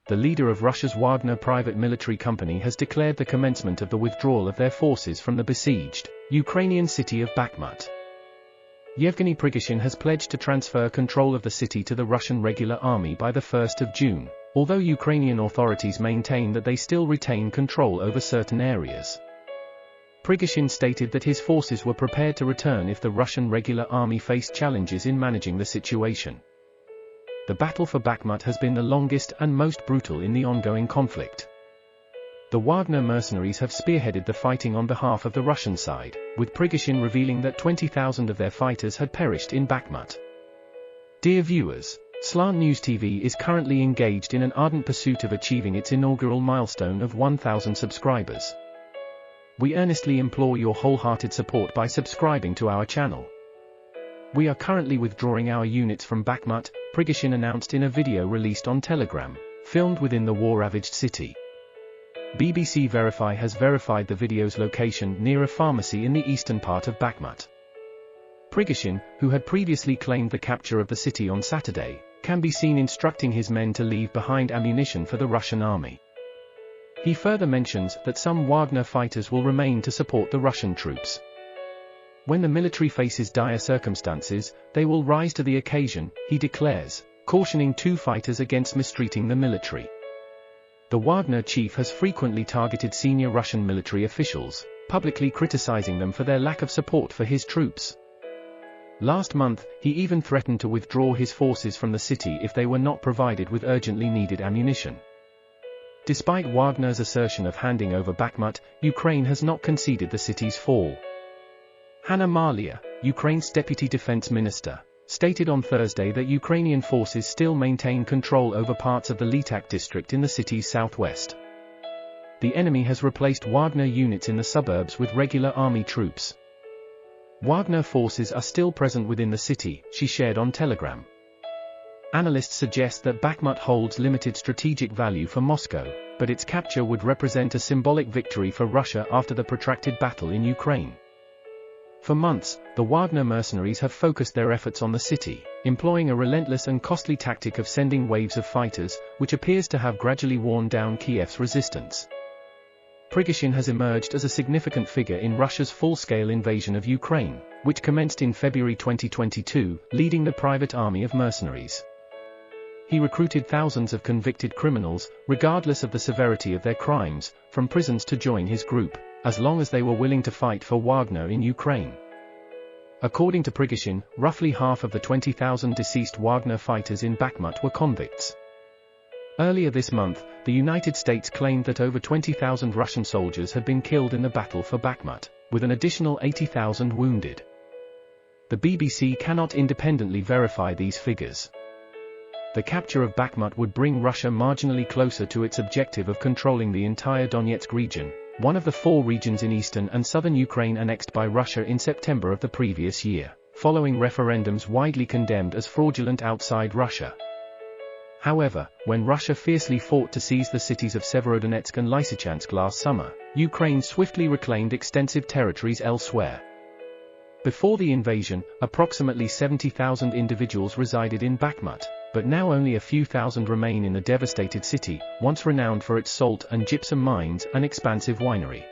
the leader of Russia's Wagner private military company, has declared the commencement of the withdrawal of their forces from the besieged Ukrainian city of Bakhmut. Yevgeny Prigozhin has pledged to transfer control of the city to the Russian regular army by the 1st of June, although Ukrainian authorities maintain that they still retain control over certain areas. Prigozhin stated that his forces were prepared to return if the Russian regular army faced challenges in managing the situation. The battle for Bakhmut has been the longest and most brutal in the ongoing conflict. The Wagner Mercenaries have spearheaded the fighting on behalf of the Russian side, with Prigozhin revealing that 20,000 of their fighters had perished in Bakhmut. Dear viewers, Slant News TV is currently engaged in an ardent pursuit of achieving its inaugural milestone of 1,000 subscribers. We earnestly implore your wholehearted support by subscribing to our channel. We are currently withdrawing our units from Bakhmut, Prigozhin announced in a video released on Telegram, filmed within the war-ravaged city. BBC Verify has verified the video's location near a pharmacy in the eastern part of Bakhmut. Prigozhin, who had previously claimed the capture of the city on Saturday, can be seen instructing his men to leave behind ammunition for the Russian army. He further mentions that some Wagner fighters will remain to support the Russian troops. When the military faces dire circumstances, they will rise to the occasion, he declares, cautioning two fighters against mistreating the military. The Wagner chief has frequently targeted senior Russian military officials, publicly criticizing them for their lack of support for his troops. Last month, he even threatened to withdraw his forces from the city if they were not provided with urgently needed ammunition. Despite Wagner's assertion of handing over Bakhmut, Ukraine has not conceded the city's fall. Hanna Maliar, Ukraine's deputy defense minister, stated on Thursday that Ukrainian forces still maintain control over parts of the Lysychansk district in the city's southwest. The enemy has replaced Wagner units in the suburbs with regular army troops. Wagner forces are still present within the city, she shared on Telegram. Analysts suggest that Bakhmut holds limited strategic value for Moscow, but its capture would represent a symbolic victory for Russia after the protracted battle in Ukraine. For months, the Wagner mercenaries have focused their efforts on the city, employing a relentless and costly tactic of sending waves of fighters, which appears to have gradually worn down Kiev's resistance. Prigozhin has emerged as a significant figure in Russia's full-scale invasion of Ukraine, which commenced in February 2022, leading the private army of mercenaries. He recruited thousands of convicted criminals, regardless of the severity of their crimes, from prisons to join his group, as long as they were willing to fight for Wagner in Ukraine. According to Prigozhin, roughly half of the 20,000 deceased Wagner fighters in Bakhmut were convicts. Earlier this month, the United States claimed that over 20,000 Russian soldiers had been killed in the battle for Bakhmut, with an additional 80,000 wounded. The BBC cannot independently verify these figures. The capture of Bakhmut would bring Russia marginally closer to its objective of controlling the entire Donetsk region, one of the 4 regions in eastern and southern Ukraine annexed by Russia in September of the previous year, following referendums widely condemned as fraudulent outside Russia. However, when Russia fiercely fought to seize the cities of Severodonetsk and Lysychansk last summer, Ukraine swiftly reclaimed extensive territories elsewhere. Before the invasion, approximately 70,000 individuals resided in Bakhmut, but now only a few thousand remain in the devastated city, once renowned for its salt and gypsum mines and expansive winery.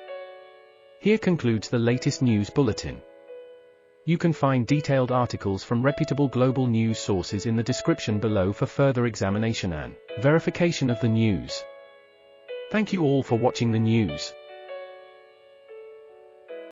Here concludes the latest news bulletin. You can find detailed articles from reputable global news sources in the description below for further examination and verification of the news. Thank you all for watching the news.